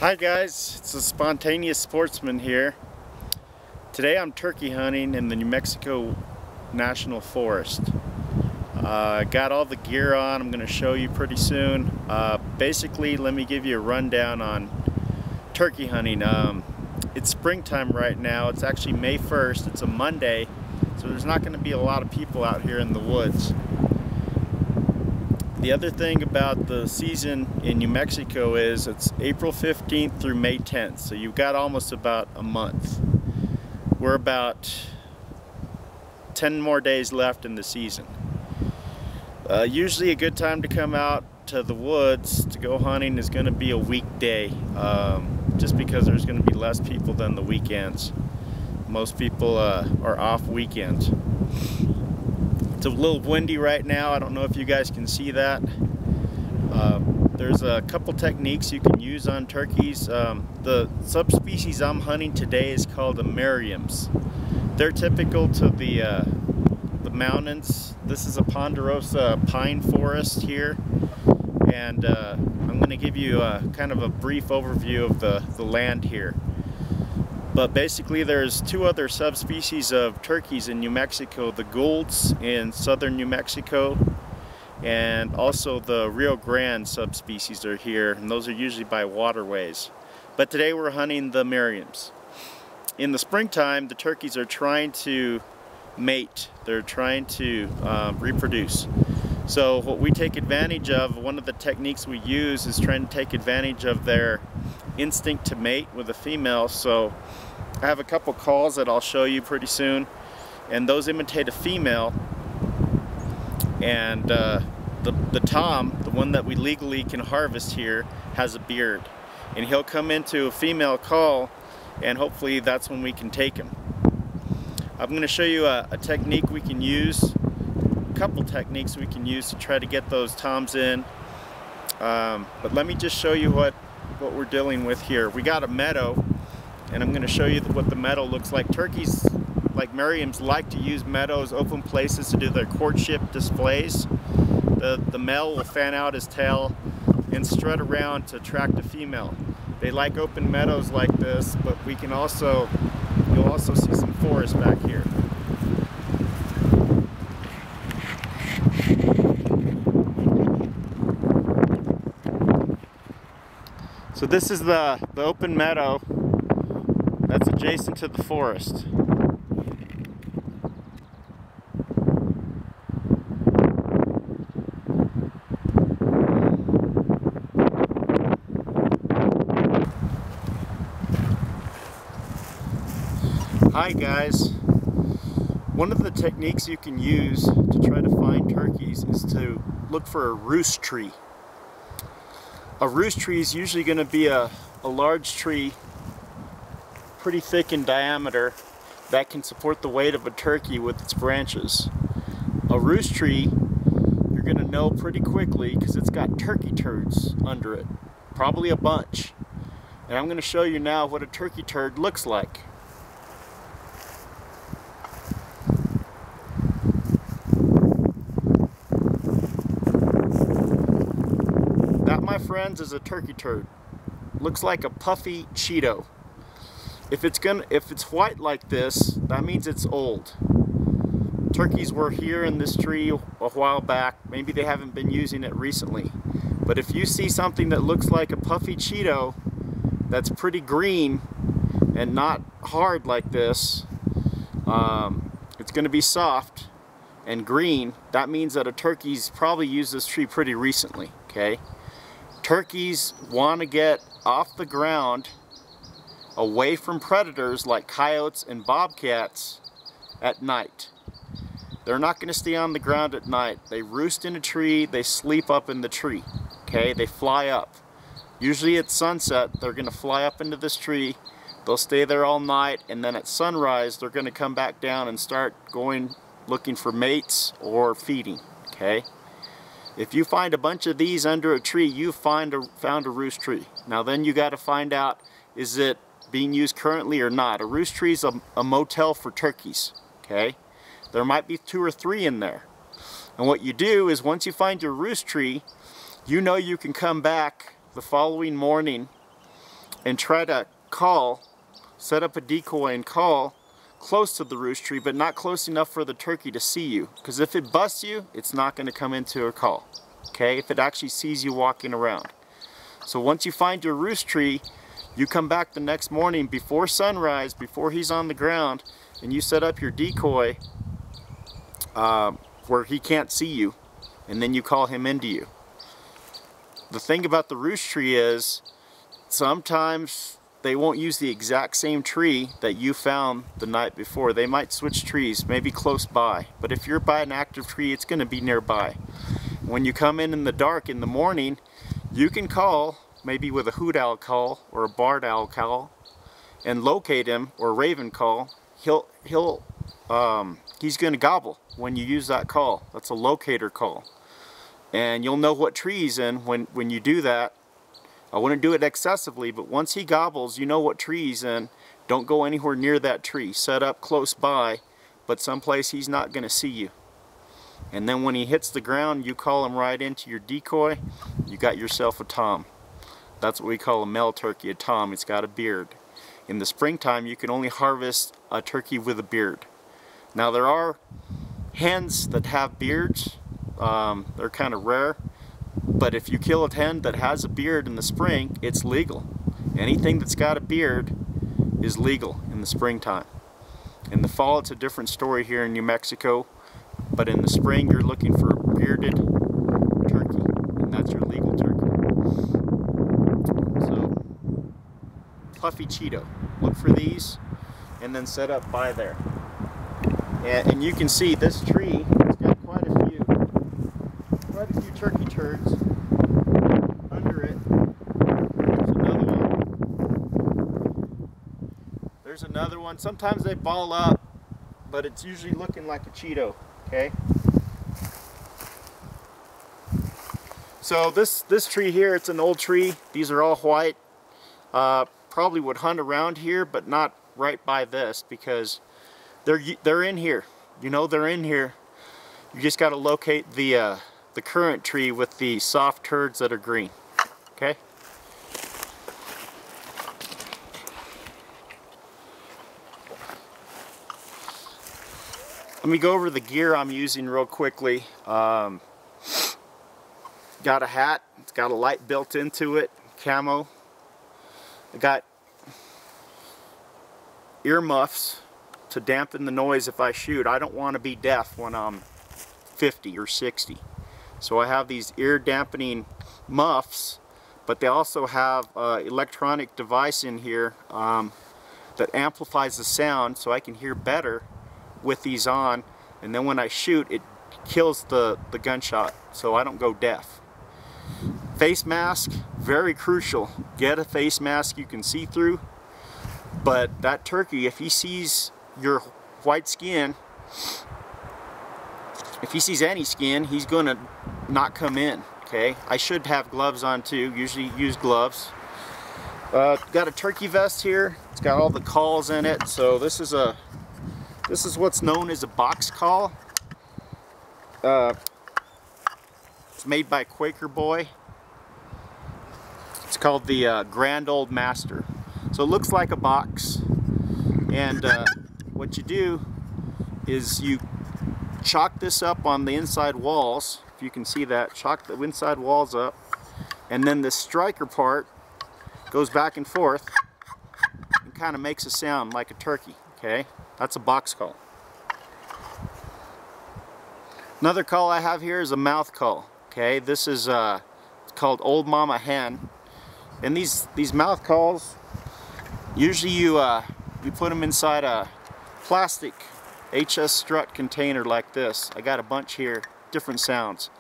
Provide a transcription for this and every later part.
Hi guys, it's a spontaneous sportsman here. Today I'm turkey hunting in the New Mexico National Forest. Got all the gear on. I'm going to show you pretty soon. Basically, let me give you a rundown on turkey hunting. It's springtime right now. It's actually May 1st. It's a Monday, so there's not going to be a lot of people out here in the woods. The other thing about the season in New Mexico is it's April 15th through May 10th, so you've got almost about a month. We're about 10 more days left in the season. Usually a good time to come out to the woods to go hunting is going to be a weekday, just because there's going to be less people than the weekends. Most people are off weekends. It's a little windy right now. I don't know if you guys can see that. There's a couple techniques you can use on turkeys. The subspecies I'm hunting today is called the Merriams. They're typical to the mountains. This is a ponderosa pine forest here, and I'm going to give you kind of a brief overview of the land here. But basically there's two other subspecies of turkeys in New Mexico, the Goulds in southern New Mexico, and also the Rio Grande subspecies are here, and those are usually by waterways. But today we're hunting the Merriams. In the springtime, the turkeys are trying to mate. They're trying to reproduce. So what we take advantage of, one of the techniques we use is trying to take advantage of their instinct to mate with a female. So I have a couple calls that I'll show you pretty soon, and those imitate a female, and the tom, the one that we legally can harvest here, has a beard, and he'll come into a female call, and hopefully that's when we can take him. I'm going to show you a technique we can use, a couple techniques we can use to try to get those toms in, but let me just show you what we're dealing with here. We got a meadow, and I'm going to show you what the meadow looks like. Turkeys, like Merriams, like to use meadows, open places, to do their courtship displays. The male will fan out his tail and strut around to attract a female. They like open meadows like this, but we can also, you'll also see some forest back here. So this is the open meadow that's adjacent to the forest. Hi guys. One of the techniques you can use to try to find turkeys is to look for a roost tree. A roost tree is usually going to be a large tree, pretty thick in diameter, that can support the weight of a turkey with its branches. A roost tree, you're going to know pretty quickly because it's got turkey turds under it, probably a bunch. And I'm going to show you now what a turkey turd looks like. That, my friends, is a turkey turd. Looks like a puffy Cheeto. If it's white like this, that means it's old. Turkeys were here in this tree a while back. Maybe they haven't been using it recently. But if you see something that looks like a puffy Cheeto that's pretty green and not hard like this, it's going to be soft and green. That means that a turkey's probably used this tree pretty recently. Okay? Turkeys want to get off the ground, away from predators like coyotes and bobcats at night. They're not going to stay on the ground at night. They roost in a tree, they sleep up in the tree. Okay, they fly up. Usually at sunset, they're going to fly up into this tree, they'll stay there all night, and then at sunrise, they're going to come back down and start going looking for mates or feeding. Okay? If you find a bunch of these under a tree, you've found a roost tree. Now then you got to find out, is it being used currently or not? A roost tree is a motel for turkeys. Okay? There might be 2 or 3 in there. And what you do is, once you find your roost tree, you know you can come back the following morning and try to call, set up a decoy and call close to the roost tree, but not close enough for the turkey to see you. Because if it busts you, it's not going to come into a call. Okay, if it actually sees you walking around. So once you find your roost tree, you come back the next morning before sunrise, before he's on the ground, and you set up your decoy where he can't see you, and then you call him into you. The thing about the roost tree is sometimes they won't use the exact same tree that you found the night before. They might switch trees, maybe close by. But if you're by an active tree, it's going to be nearby. When you come in the dark in the morning, you can call, maybe with a hoot owl call or a barred owl call, and locate him, or raven call. He's going to gobble when you use that call. That's a locator call. And you'll know what tree he's in when you do that. I wouldn't do it excessively, but once he gobbles, you know what tree he's in. Don't go anywhere near that tree. Set up close by, but someplace he's not going to see you. And then when he hits the ground, you call him right into your decoy. You got yourself a tom. That's what we call a male turkey, a tom. It's got a beard. In the springtime, you can only harvest a turkey with a beard. Now there are hens that have beards. They're kind of rare. But if you kill a hen that has a beard in the spring, it's legal. Anything that's got a beard is legal in the springtime. In the fall, it's a different story here in New Mexico. But in the spring, you're looking for a bearded turkey, and that's your legal turkey. So, puffy Cheeto. Look for these, and then set up by there. And you can see this tree has got quite a few turkey turds under it. There's another one. Sometimes they ball up, but it's usually looking like a Cheeto. Okay. So this tree here, it's an old tree. These are all white. Probably would hunt around here, but not right by this, because they're in here. You know they're in here. You just got to locate the current tree with the soft turds that are green. Okay. Let me go over the gear I'm using real quickly. Got a hat. It's got a light built into it. Camo. I got ear muffs to dampen the noise if I shoot. I don't want to be deaf when I'm 50 or 60. So I have these ear dampening muffs, but they also have an electronic device in here that amplifies the sound so I can hear better with these on, and then when I shoot, it kills the gunshot so I don't go deaf. Face mask, very crucial. Get a face mask you can see through, but that turkey, if he sees your white skin, if he sees any skin, he's gonna not come in. Okay, I should have gloves on too. Usually use gloves. Got a turkey vest here. It's got all the calls in it. So this is what's known as a box call. It's made by Quaker Boy. It's called the Grand Old Master. So it looks like a box, and what you do is you chalk this up on the inside walls. If you can see that, chalk the inside walls up, and then the striker part goes back and forth and kind of makes a sound like a turkey. Okay, that's a box call. Another call I have here is a mouth call. Okay, this is it's called Old Mama Hen, and these mouth calls, usually you put them inside a plastic HS strut container like this. I got a bunch here, different sounds.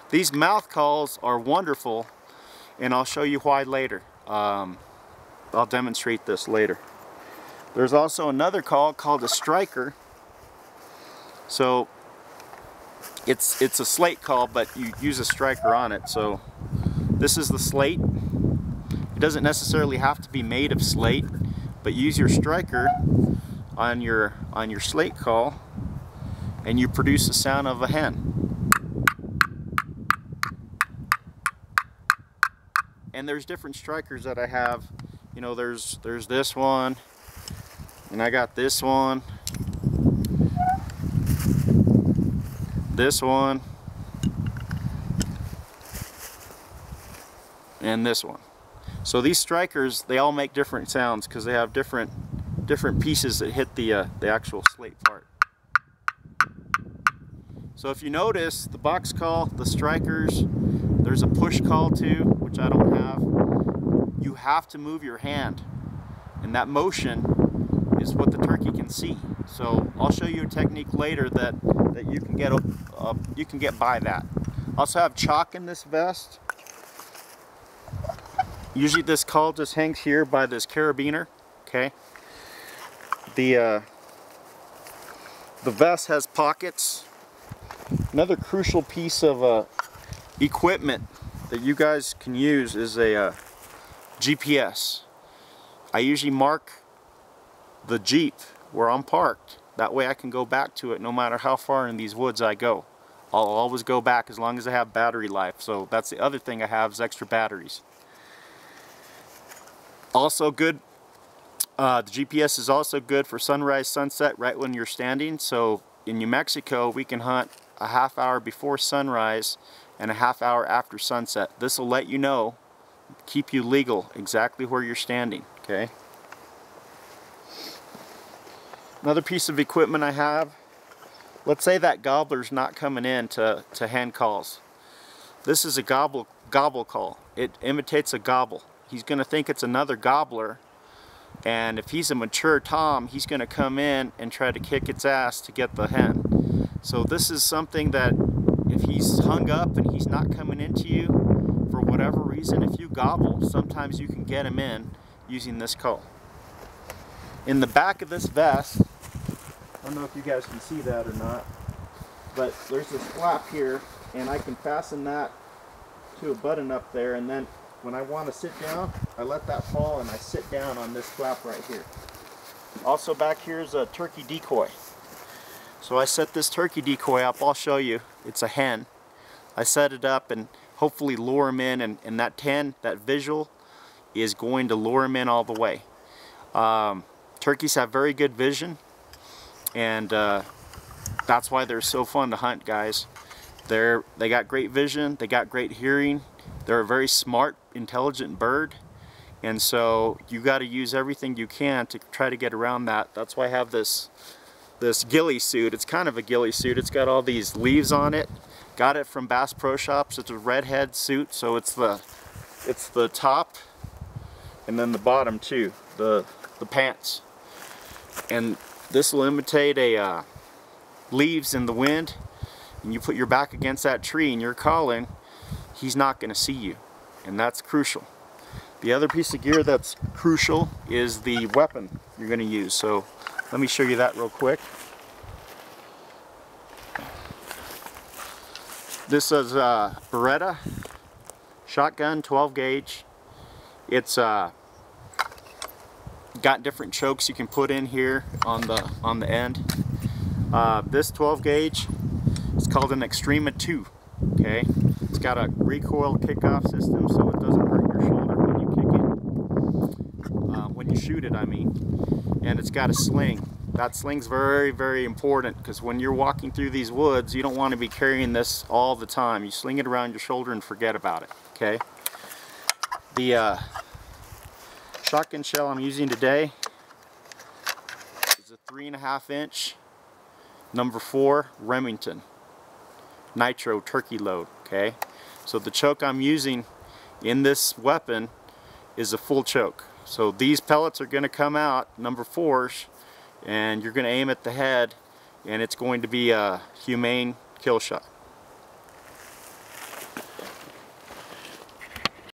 These mouth calls are wonderful, and I'll show you why later. I'll demonstrate this later. There's also another call called a striker. So it's a slate call, but you use a striker on it. So this is the slate. It doesn't necessarily have to be made of slate, but use your striker on your slate call, and you produce the sound of a hen. And there's different strikers that I have you know, there's this one, and I got this one, this one, and this one. So these strikers, they all make different sounds because they have different pieces that hit the actual slate part. So if you notice, the box call, the strikers, there's a push call too, which I don't have. You have to move your hand, and that motion is what the turkey can see. So I'll show you a technique later that you can get by that. Also have chalk in this vest. Usually this call just hangs here by this carabiner. Okay. The vest has pockets. Another crucial piece of equipment that you guys can use is a GPS. I usually mark the Jeep where I'm parked. That way I can go back to it no matter how far in these woods I go. I'll always go back as long as I have battery life. So that's the other thing I have is extra batteries. Also good, the GPS is also good for sunrise, sunset right when you're standing. So in New Mexico we can hunt a half hour before sunrise and a half hour after sunset. This will let you know, keep you legal exactly where you're standing. Okay. Another piece of equipment I have, let's say that gobbler's not coming in to hand calls. This is a gobble call. It imitates a gobble. He's going to think it's another gobbler, and if he's a mature tom, he's going to come in and try to kick its ass to get the hen. So this is something that if he's hung up and he's not coming into you for whatever reason, if you gobble, sometimes you can get him in using this call. In the back of this vest, I don't know if you guys can see that or not, but there's this flap here, and I can fasten that to a button up there, and then when I want to sit down, I let that fall and I sit down on this flap right here. Also back here is a turkey decoy. So I set this turkey decoy up, I'll show you. It's a hen. I set it up and hopefully lure him in, and that visual is going to lure him in all the way. Turkeys have very good vision, and that's why they're so fun to hunt, guys. They got great vision, they got great hearing, they're a very smart, intelligent bird, and so you got to use everything you can to try to get around that. That's why I have this ghillie suit. It's kind of a ghillie suit. It's got all these leaves on it. Got it from Bass Pro Shops. It's a redhead suit, so it's the top and then the bottom too, the pants. And this will imitate a leaves in the wind, and you put your back against that tree and you're calling, he's not going to see you, and that's crucial. The other piece of gear that's crucial is the weapon you're going to use. So let me show you that real quick. This is a Beretta shotgun, 12 gauge. It's got different chokes you can put in here on the end. This 12 gauge is called an Xtrema 2. Okay, it's got a recoil kickoff system, so it doesn't hurt your shoulder when you kick it, when you shoot it, I mean. And it's got a sling. That sling's very, very important, because when you're walking through these woods, you don't want to be carrying this all the time. You sling it around your shoulder and forget about it. Okay. The shotgun shell I'm using today is a 3.5 inch number 4 Remington nitro turkey load. Okay, so the choke I'm using in this weapon is a full choke. So these pellets are going to come out number 4s, and you're going to aim at the head, and it's going to be a humane kill shot.